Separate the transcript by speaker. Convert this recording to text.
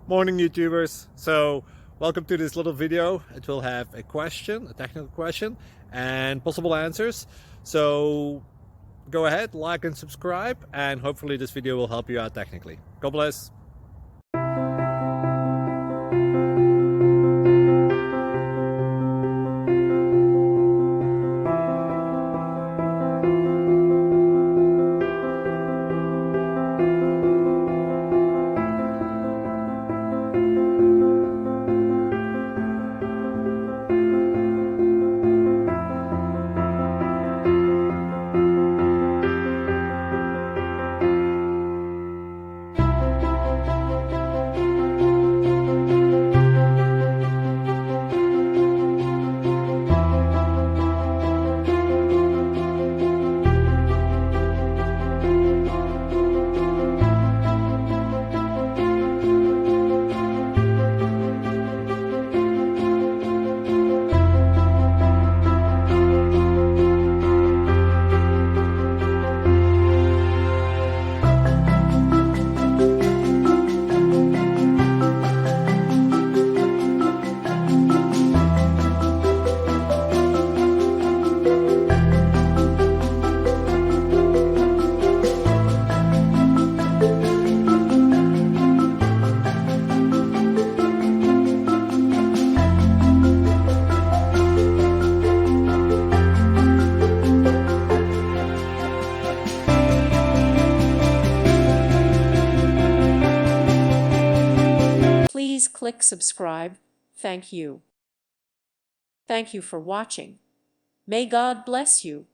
Speaker 1: Morning YouTubers. So welcome to this little video. It will have a question, a technical question, and possible answers. So go ahead, like and subscribe, and hopefully this video will help you out technically. God bless.
Speaker 2: Please click subscribe. Thank you. Thank you for watching. May God bless you.